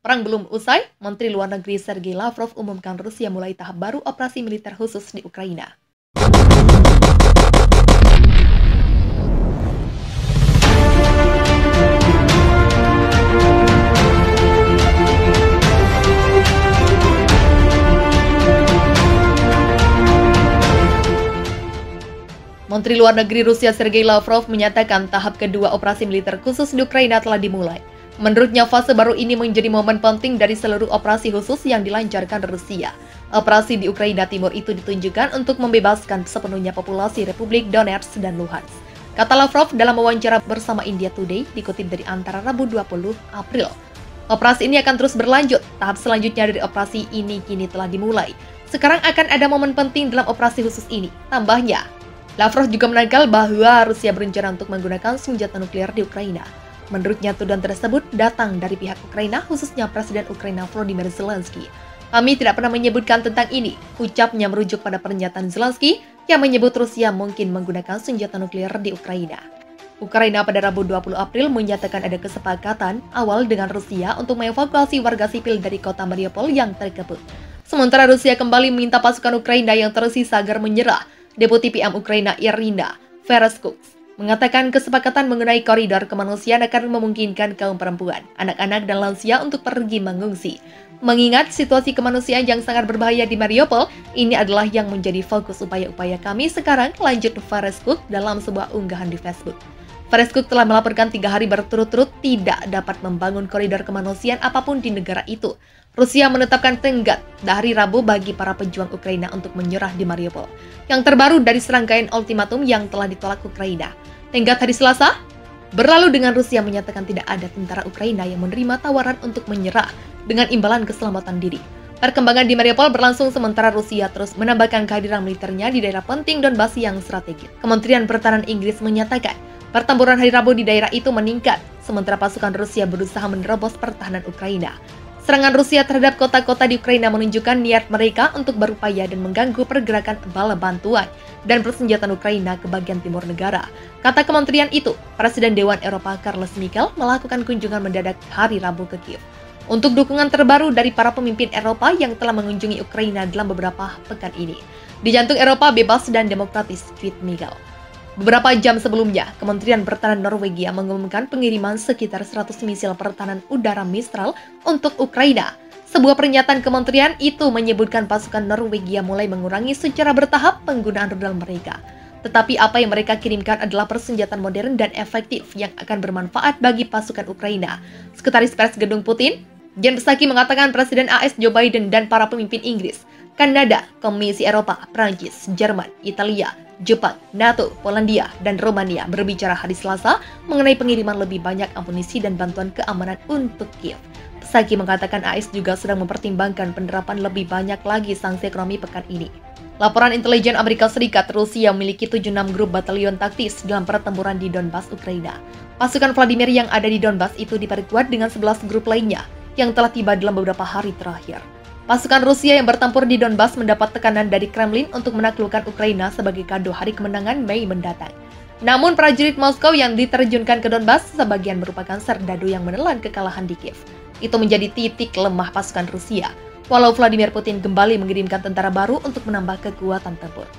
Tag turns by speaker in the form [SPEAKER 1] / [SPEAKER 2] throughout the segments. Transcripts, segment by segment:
[SPEAKER 1] Perang belum usai, Menteri Luar Negeri Sergei Lavrov umumkan Rusia mulai tahap baru operasi militer khusus di Ukraina. Menteri Luar Negeri Rusia Sergei Lavrov menyatakan tahap kedua operasi militer khusus di Ukraina telah dimulai. Menurutnya, fase baru ini menjadi momen penting dari seluruh operasi khusus yang dilancarkan Rusia. Operasi di Ukraina Timur itu ditunjukkan untuk membebaskan sepenuhnya populasi Republik Donetsk dan Luhansk. Kata Lavrov dalam wawancara bersama India Today, dikutip dari Antara Rabu 20 April. Operasi ini akan terus berlanjut. Tahap selanjutnya dari operasi ini kini telah dimulai. Sekarang akan ada momen penting dalam operasi khusus ini, tambahnya. Lavrov juga menangkal bahwa Rusia berencana untuk menggunakan senjata nuklir di Ukraina. Menurutnya, tuduhan tersebut datang dari pihak Ukraina, khususnya Presiden Ukraina Volodymyr Zelensky. Kami tidak pernah menyebutkan tentang ini, ucapnya merujuk pada pernyataan Zelensky yang menyebut Rusia mungkin menggunakan senjata nuklir di Ukraina. Ukraina pada Rabu 20 April menyatakan ada kesepakatan awal dengan Rusia untuk mengevakuasi warga sipil dari kota Mariupol yang terkepung. Sementara Rusia kembali meminta pasukan Ukraina yang tersisa agar menyerah. Deputi PM Ukraina Irina Vereshchuk mengatakan kesepakatan mengenai koridor kemanusiaan akan memungkinkan kaum perempuan, anak-anak, dan lansia untuk pergi mengungsi. Mengingat situasi kemanusiaan yang sangat berbahaya di Mariupol, ini adalah yang menjadi fokus upaya-upaya kami sekarang, lanjut Vereshchuk dalam sebuah unggahan di Facebook. Vereshchuk telah melaporkan 3 hari berturut-turut tidak dapat membangun koridor kemanusiaan apapun di negara itu. Rusia menetapkan tenggat dari Rabu bagi para pejuang Ukraina untuk menyerah di Mariupol, yang terbaru dari serangkaian ultimatum yang telah ditolak Ukraina. Tenggat hari Selasa berlalu dengan Rusia menyatakan tidak ada tentara Ukraina yang menerima tawaran untuk menyerah dengan imbalan keselamatan diri. Perkembangan di Mariupol berlangsung sementara Rusia terus menambahkan kehadiran militernya di daerah penting Donbas yang strategis. Kementerian Pertahanan Inggris menyatakan pertempuran hari Rabu di daerah itu meningkat, sementara pasukan Rusia berusaha menerobos pertahanan Ukraina. Serangan Rusia terhadap kota-kota di Ukraina menunjukkan niat mereka untuk berupaya dan mengganggu pergerakan bala bantuan dan persenjataan Ukraina ke bagian timur negara. Kata kementerian itu, Presiden Dewan Eropa Charles Michel melakukan kunjungan mendadak hari Rabu ke Kiev untuk dukungan terbaru dari para pemimpin Eropa yang telah mengunjungi Ukraina dalam beberapa pekan ini. Di jantung Eropa bebas dan demokratis, tweet Michel. Beberapa jam sebelumnya, Kementerian Pertahanan Norwegia mengumumkan pengiriman sekitar 100 misil pertahanan udara Mistral untuk Ukraina. Sebuah pernyataan kementerian itu menyebutkan pasukan Norwegia mulai mengurangi secara bertahap penggunaan rudal mereka. Tetapi apa yang mereka kirimkan adalah persenjataan modern dan efektif yang akan bermanfaat bagi pasukan Ukraina. Sekretaris Pers Gedung Putin, Jen Psaki mengatakan Presiden AS Joe Biden dan para pemimpin Inggris, Kanada, Komisi Eropa, Prancis, Jerman, Italia, Jepang, NATO, Polandia, dan Romania berbicara hari Selasa mengenai pengiriman lebih banyak amunisi dan bantuan keamanan untuk Kiev. Psaki mengatakan AS juga sedang mempertimbangkan penerapan lebih banyak lagi sanksi ekonomi pekan ini. Laporan intelijen Amerika Serikat, Rusia memiliki 76 grup batalion taktis dalam pertempuran di Donbas, Ukraina. Pasukan Vladimir yang ada di Donbas itu diperkuat dengan 11 grup lainnya yang telah tiba dalam beberapa hari terakhir. Pasukan Rusia yang bertempur di Donbas mendapat tekanan dari Kremlin untuk menaklukkan Ukraina sebagai kado hari kemenangan Mei mendatang. Namun prajurit Moskow yang diterjunkan ke Donbas sebagian merupakan serdadu yang menelan kekalahan di Kiev. Itu menjadi titik lemah pasukan Rusia, walau Vladimir Putin kembali mengirimkan tentara baru untuk menambah kekuatan tempur.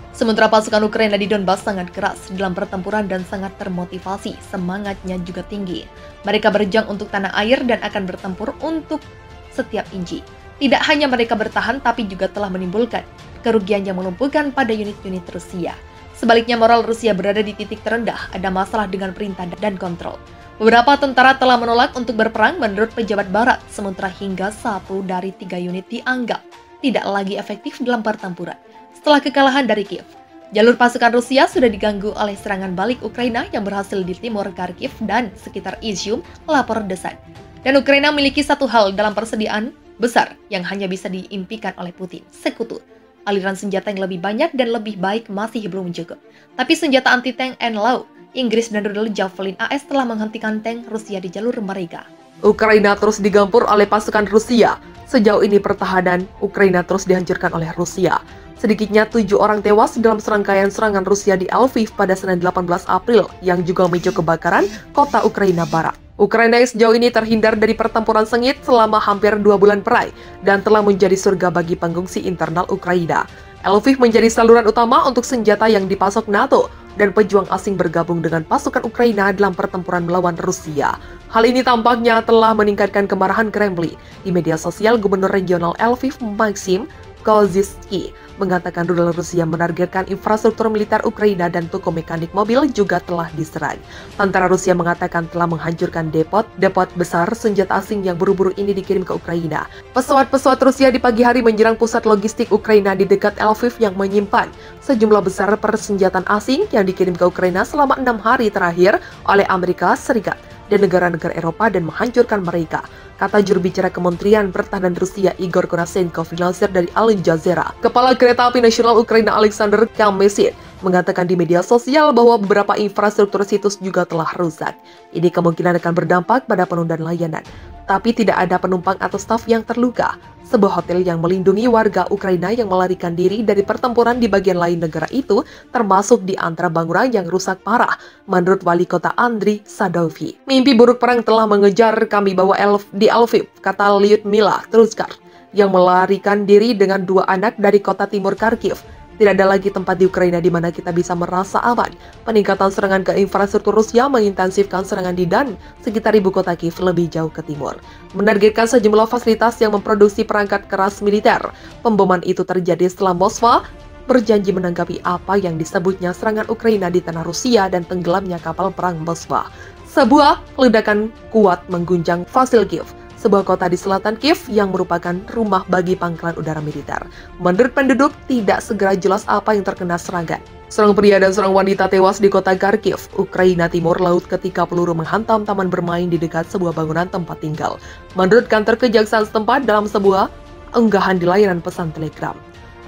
[SPEAKER 1] Sementara pasukan Ukraina di Donbas sangat keras dalam pertempuran dan sangat termotivasi, semangatnya juga tinggi. Mereka berjuang untuk tanah air dan akan bertempur untuk setiap inci. Tidak hanya mereka bertahan, tapi juga telah menimbulkan kerugian yang melumpuhkan pada unit-unit Rusia. Sebaliknya, moral Rusia berada di titik terendah, ada masalah dengan perintah dan kontrol. Beberapa tentara telah menolak untuk berperang menurut pejabat barat, sementara hingga 1 dari 3 unit dianggap tidak lagi efektif dalam pertempuran. Setelah kekalahan dari Kiev, jalur pasukan Rusia sudah diganggu oleh serangan balik Ukraina yang berhasil di timur Kharkiv dan sekitar Izium, lapor desan. Dan Ukraina memiliki satu hal dalam persediaan besar yang hanya bisa diimpikan oleh Putin, sekutu. Aliran senjata yang lebih banyak dan lebih baik masih belum cukup. Tapi senjata anti-tank NLAW, Inggris dan rudal Javelin AS telah menghentikan tank Rusia di jalur mereka.
[SPEAKER 2] Ukraina terus digempur oleh pasukan Rusia. Sejauh ini pertahanan Ukraina terus dihancurkan oleh Rusia. Sedikitnya 7 orang tewas dalam serangkaian serangan Rusia di Lviv pada Senin 18 April yang juga memicu kebakaran kota Ukraina Barat. Ukraina sejauh ini terhindar dari pertempuran sengit selama hampir 2 bulan perang dan telah menjadi surga bagi pengungsi internal Ukraina. Lviv menjadi saluran utama untuk senjata yang dipasok NATO dan pejuang asing bergabung dengan pasukan Ukraina dalam pertempuran melawan Rusia. Hal ini tampaknya telah meningkatkan kemarahan Kremlin. Di media sosial, Gubernur Regional Lviv, Maxim Kozytsky, mengatakan rudal Rusia menargetkan infrastruktur militer Ukraina dan toko mekanik mobil juga telah diserang. Tentara Rusia mengatakan telah menghancurkan depot besar senjata asing yang buru-buru ini dikirim ke Ukraina. Pesawat-pesawat Rusia di pagi hari menyerang pusat logistik Ukraina di dekat Lviv yang menyimpan sejumlah besar persenjataan asing yang dikirim ke Ukraina selama 6 hari terakhir oleh Amerika Serikat dan negara-negara Eropa dan menghancurkan mereka, kata juru bicara Kementerian Pertahanan Rusia Igor Konashenkov dilansir dari Al Jazeera. Kepala Kereta Api Nasional Ukraina Alexander Kamyshyn mengatakan di media sosial bahwa beberapa infrastruktur situs juga telah rusak. Ini kemungkinan akan berdampak pada penundaan layanan, tapi tidak ada penumpang atau staf yang terluka. Sebuah hotel yang melindungi warga Ukraina yang melarikan diri dari pertempuran di bagian lain negara itu termasuk di antara bangunan yang rusak parah, menurut wali kota Andriy Sadovi. Mimpi buruk perang telah mengejar kami bahwa di Lviv, kata Lyudmila Truskar, yang melarikan diri dengan 2 anak dari kota timur Kharkiv. Tidak ada lagi tempat di Ukraina di mana kita bisa merasa aman. Peningkatan serangan ke infrastruktur Rusia mengintensifkan serangan di Dan, sekitar ibu kota Kiev lebih jauh ke timur. Menargetkan sejumlah fasilitas yang memproduksi perangkat keras militer. Pemboman itu terjadi setelah Moskwa berjanji menanggapi apa yang disebutnya serangan Ukraina di tanah Rusia dan tenggelamnya kapal perang Moskwa. Sebuah ledakan kuat mengguncang Vasil Kiev, sebuah kota di selatan Kiev yang merupakan rumah bagi pangkalan udara militer. Menurut penduduk, tidak segera jelas apa yang terkena serangan. Seorang pria dan seorang wanita tewas di kota Kharkiv, Ukraina Timur Laut ketika peluru menghantam taman bermain di dekat sebuah bangunan tempat tinggal. Menurut kantor kejaksaan setempat dalam sebuah unggahan di layanan pesan Telegram.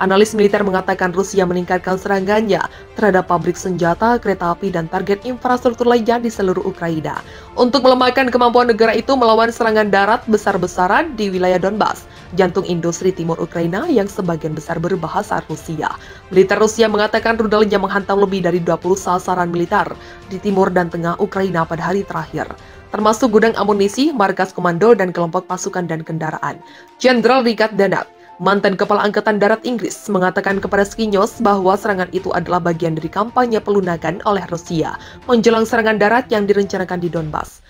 [SPEAKER 2] Analis militer mengatakan Rusia meningkatkan serangannya terhadap pabrik senjata, kereta api, dan target infrastruktur lainnya di seluruh Ukraina untuk melemahkan kemampuan negara itu melawan serangan darat besar-besaran di wilayah Donbas, jantung industri timur Ukraina yang sebagian besar berbahasa Rusia. Militer Rusia mengatakan rudalnya menghantam lebih dari 20 sasaran militer di timur dan tengah Ukraina pada hari terakhir, termasuk gudang amunisi, markas komando, dan kelompok pasukan dan kendaraan. Jenderal Richard Danab, mantan Kepala Angkatan Darat Inggris, mengatakan kepada Sky News bahwa serangan itu adalah bagian dari kampanye pelunakan oleh Rusia menjelang serangan darat yang direncanakan di Donbas.